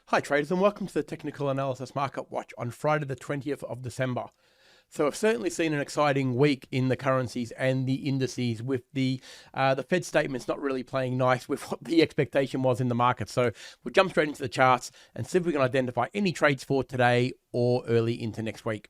Hi traders and welcome to the Technical Analysis Market Watch on Friday the 20th of December. So we've certainly seen an exciting week in the currencies and the indices with the Fed statements not really playing nice with what the expectation was in the market. So we'll jump straight into the charts and see if we can identify any trades for today or early into next week.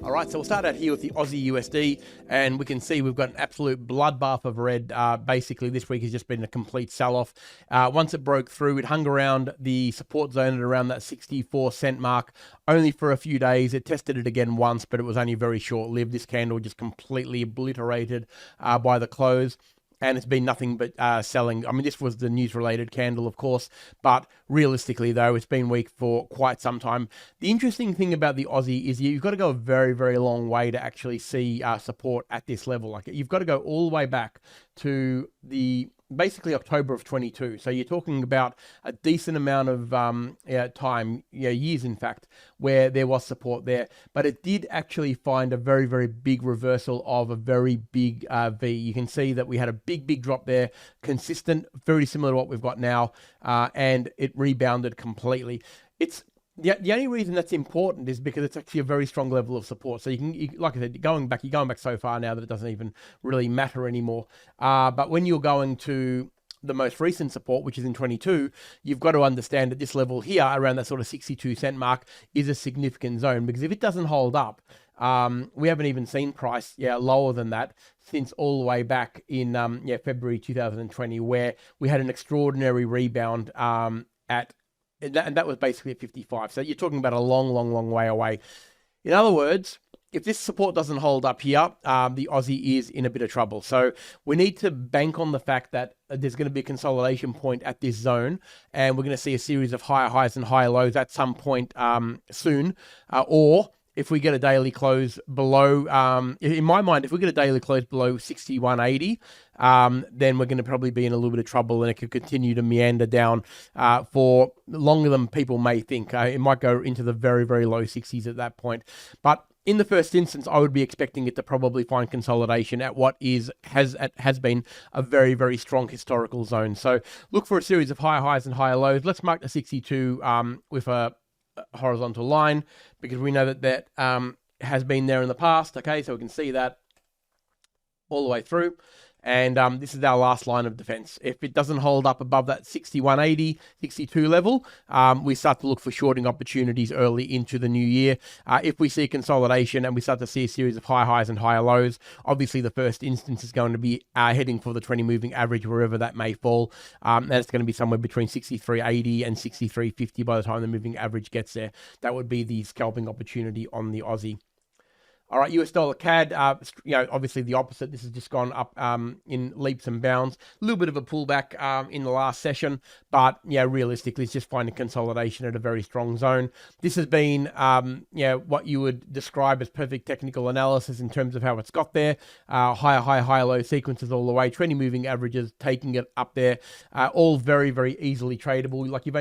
All right, so we'll start out here with the Aussie USD, and we can see we've got an absolute bloodbath of red. Basically, this week has just been a complete sell-off. Once it broke through, it hung around the support zone at around that 64-cent mark, only for a few days. It tested it again once, but it was only very short-lived. This candle just completely obliterated by the close. And it's been nothing but selling. I mean, this was the news-related candle, of course, but realistically, though, it's been weak for quite some time. The interesting thing about the Aussie is you've got to go a very, very long way to actually see support at this level. Like, you've got to go all the way back to basically October of 22. So you're talking about a decent amount of time, years in fact, where there was support there. But it did actually find a very, very big reversal of a very big V. You can see that we had a big drop there, consistent, very similar to what we've got now, and it rebounded completely. The only reason that's important is because it's actually a very strong level of support. So like I said, you're going back so far now that it doesn't even really matter anymore. But when you're going to the most recent support, which is in 22, you've got to understand that this level here, around that sort of 62-cent mark, is a significant zone. Because if it doesn't hold up, we haven't even seen price lower than that since all the way back in February 2020, where we had an extraordinary rebound and that was basically at 55. So you're talking about a long way away. In other words, if this support doesn't hold up here, the Aussie is in a bit of trouble. So we need to bank on the fact that there's going to be a consolidation point at this zone, and we're going to see a series of higher highs and higher lows at some point soon, or if we get a daily close below, in my mind, if we get a daily close below 61.80, then we're going to probably be in a little bit of trouble, and it could continue to meander down for longer than people may think. It might go into the very, very low 60s at that point. But in the first instance, I would be expecting it to probably find consolidation at what has been a very, very strong historical zone. So look for a series of higher highs and higher lows. Let's mark the 62 with a horizontal line, because we know that has been there in the past. Okay, so we can see that all the way through, and this is our last line of defense. If it doesn't hold up above that 61.80, 62 level, we start to look for shorting opportunities early into the new year. If we see consolidation and we start to see a series of high highs and higher lows, obviously the first instance is going to be heading for the 20 moving average, wherever that may fall. And it's going to be somewhere between 63.80 and 63.50 by the time the moving average gets there. That would be the scalping opportunity on the Aussie. All right, US dollar CAD, obviously the opposite. This has just gone up in leaps and bounds. A little bit of a pullback in the last session, but realistically, it's just finding consolidation at a very strong zone. This has been, what you would describe as perfect technical analysis in terms of how it's got there. Higher low sequences all the way. 20 moving averages taking it up there. All very, very easily tradable. Like if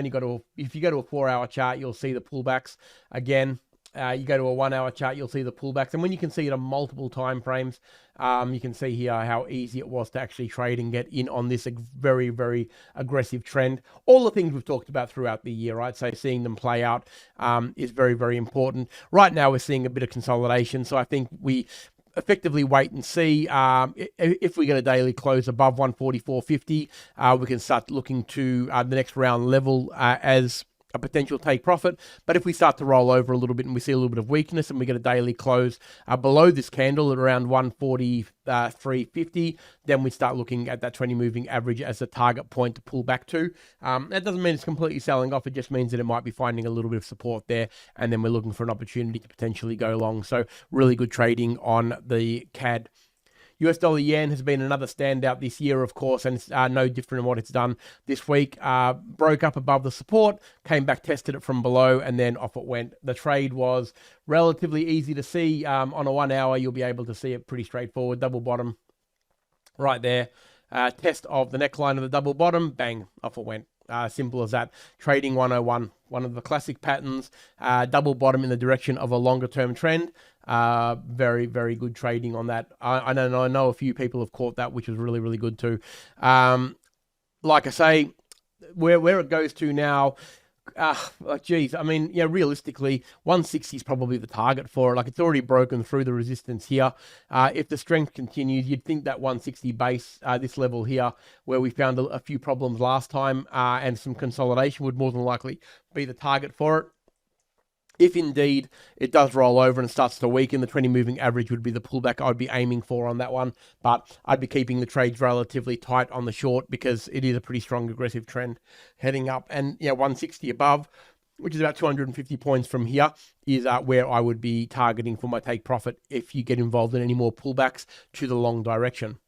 you go to a 4-hour chart, you'll see the pullbacks again. You go to a 1-hour chart, you'll see the pullbacks. And when you can see it on multiple time frames, you can see here how easy it was to actually trade and get in on this very, very aggressive trend. All the things we've talked about throughout the year, right? So seeing them play out is very, very important. Right now, we're seeing a bit of consolidation. So I think we effectively wait and see. If we get a daily close above 144.50, we can start looking to the next round level as a potential take profit. But if we start to roll over a little bit and we see a little bit of weakness and we get a daily close below this candle at around 143.50, then we start looking at that 20 moving average as a target point to pull back to. That doesn't mean it's completely selling off. It just means that it might be finding a little bit of support there, and then we're looking for an opportunity to potentially go long. So really good trading on the CAD. US dollar yen has been another standout this year, of course, and it's no different in what it's done this week. Broke up above the support, came back, tested it from below, and then off it went. The trade was relatively easy to see. On a 1-hour, you'll be able to see it pretty straightforward. Double bottom right there. Test of the neckline of the double bottom, bang, off it went. Simple as that. Trading 101, one of the classic patterns, double bottom in the direction of a longer term trend. Very, very good trading on that. I know a few people have caught that, which was really, really good too. Like I say, where it goes to now, geez, I mean, yeah, realistically, 160 is probably the target for it. Like, it's already broken through the resistance here. If the strength continues, you'd think that 160 base, this level here, where we found a few problems last time, and some consolidation would more than likely be the target for it. If indeed it does roll over and starts to weaken, the 20 moving average would be the pullback I'd be aiming for on that one. But I'd be keeping the trades relatively tight on the short because it is a pretty strong aggressive trend heading up. And 160 above, which is about 250 points from here, is where I would be targeting for my take profit if you get involved in any more pullbacks to the long direction.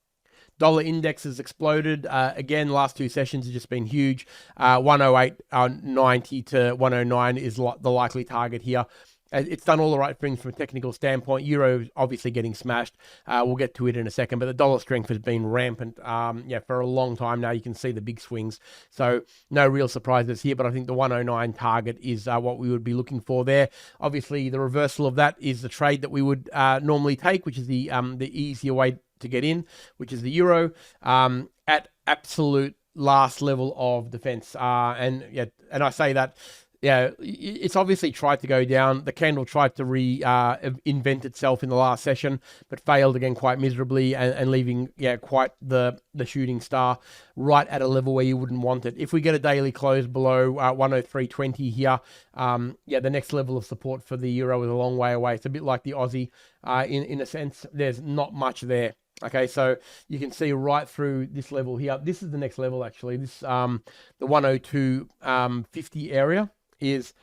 Dollar index has exploded. Again, last two sessions have just been huge. 108.90 to 109 is the likely target here. It's done all the right things from a technical standpoint. Euro obviously getting smashed. We'll get to it in a second, but the dollar strength has been rampant. For a long time now. You can see the big swings. So no real surprises here, but I think the 109 target is what we would be looking for there. Obviously, the reversal of that is the trade that we would normally take, which is the easier way to get in, which is the euro, at absolute last level of defense. And I say that, it's obviously tried to go down. The candle tried to reinvent itself in the last session, but failed again quite miserably, and leaving quite the shooting star right at a level where you wouldn't want it. If we get a daily close below 103.20 here, the next level of support for the euro is a long way away. It's a bit like the Aussie in a sense. There's not much there. Okay, so you can see right through this level here. This is the next level, actually. This the 102.50 area is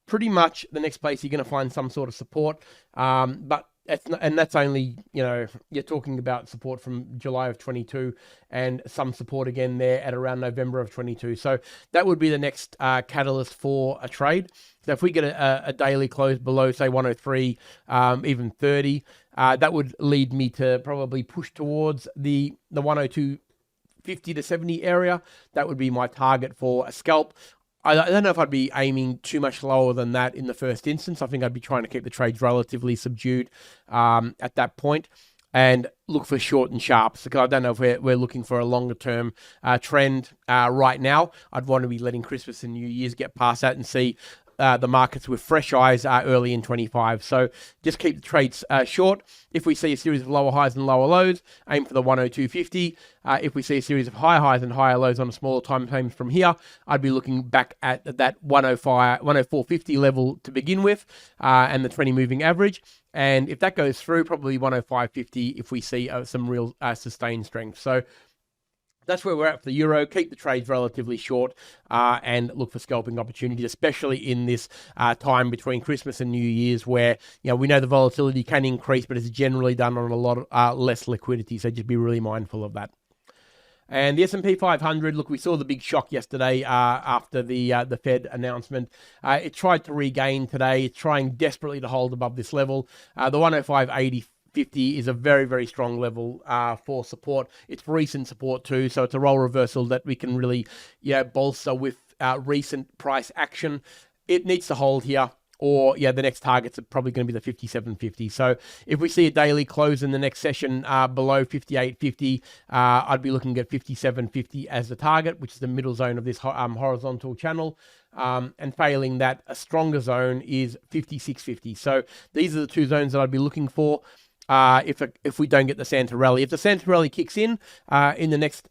pretty much the next place you're going to find some sort of support. But that's only, you're talking about support from July of 22 and some support again there at around November of 22. So that would be the next catalyst for a trade. So if we get a daily close below, say 103, even 30, that would lead me to probably push towards the 102.50 to 70 area. That would be my target for a scalp. I don't know if I'd be aiming too much lower than that in the first instance. I think I'd be trying to keep the trades relatively subdued at that point, and look for short and sharps, because I don't know if we're looking for a longer term trend right now. I'd want to be letting Christmas and New Year's get past that and see the markets with fresh eyes early in 25. So just keep the trades short. If we see a series of lower highs and lower lows, aim for the 102.50. If we see a series of higher highs and higher lows on a smaller time frame from here, I'd be looking back at that 104.50 level to begin with, and the 20 moving average. And if that goes through, probably 105.50 if we see some real sustained strength. So that's where we're at for the euro. Keep the trades relatively short, and look for scalping opportunities, especially in this time between Christmas and New Year's, where we know the volatility can increase, but it's generally done on a lot less liquidity. So just be really mindful of that. And the S&P 500, look, we saw the big shock yesterday after the Fed announcement. It tried to regain today. It's trying desperately to hold above this level. The 105.80. 50 is a very, very strong level for support. It's recent support too, so it's a role reversal that we can really bolster with recent price action. It needs to hold here, or the next targets are probably going to be the 57.50. So if we see a daily close in the next session below 58.50, I'd be looking at 57.50 as the target, which is the middle zone of this horizontal channel. And failing that, a stronger zone is 56.50. So these are the two zones that I'd be looking for. If we don't get the Santa rally. If the Santa rally kicks in the next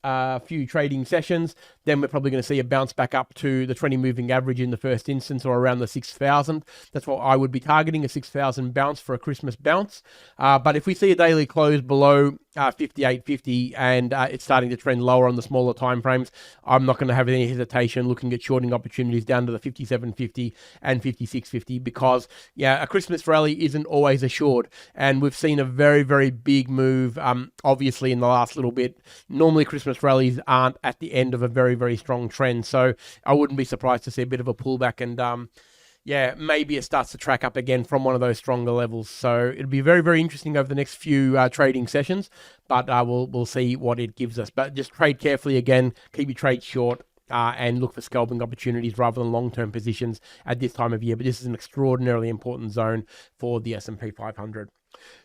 few trading sessions, then we're probably going to see a bounce back up to the 20 moving average in the first instance, or around the 6,000. That's what I would be targeting, a 6,000 bounce for a Christmas bounce. But if we see a daily close below 58.50 and it's starting to trend lower on the smaller time frames, I'm not going to have any hesitation looking at shorting opportunities down to the 57.50 and 56.50, because a Christmas rally isn't always assured, and we've seen a very, very big move obviously in the last little bit. Normally Christmas rallies aren't at the end of a very, very strong trend, so I wouldn't be surprised to see a bit of a pullback, and maybe it starts to track up again from one of those stronger levels. So it'll be very, very interesting over the next few trading sessions, but we'll see what it gives us. But just trade carefully again, keep your trade short, and look for scalping opportunities rather than long-term positions at this time of year. But this is an extraordinarily important zone for the S&P 500.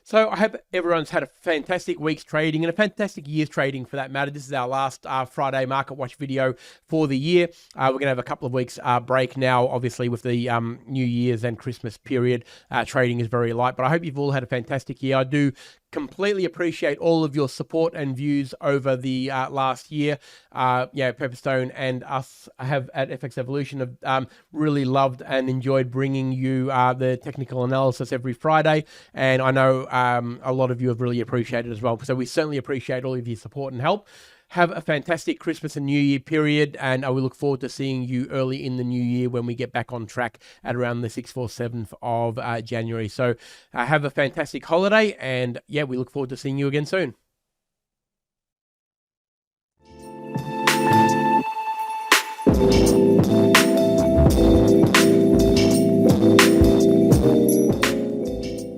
So I hope everyone's had a fantastic week's trading and a fantastic year's trading for that matter. This is our last Friday Market Watch video for the year. We're going to have a couple of weeks break now, obviously with the New Year's and Christmas period. Trading is very light, but I hope you've all had a fantastic year. I do completely appreciate all of your support and views over the last year. Pepperstone and us have at FX Evolution have really loved and enjoyed bringing you the technical analysis every Friday, and I know a lot of you have really appreciated it as well. So we certainly appreciate all of your support and help. Have a fantastic Christmas and New Year period, and I will look forward to seeing you early in the new year when we get back on track at around the 6th or 7th of January. So have a fantastic holiday, and yeah, we look forward to seeing you again soon.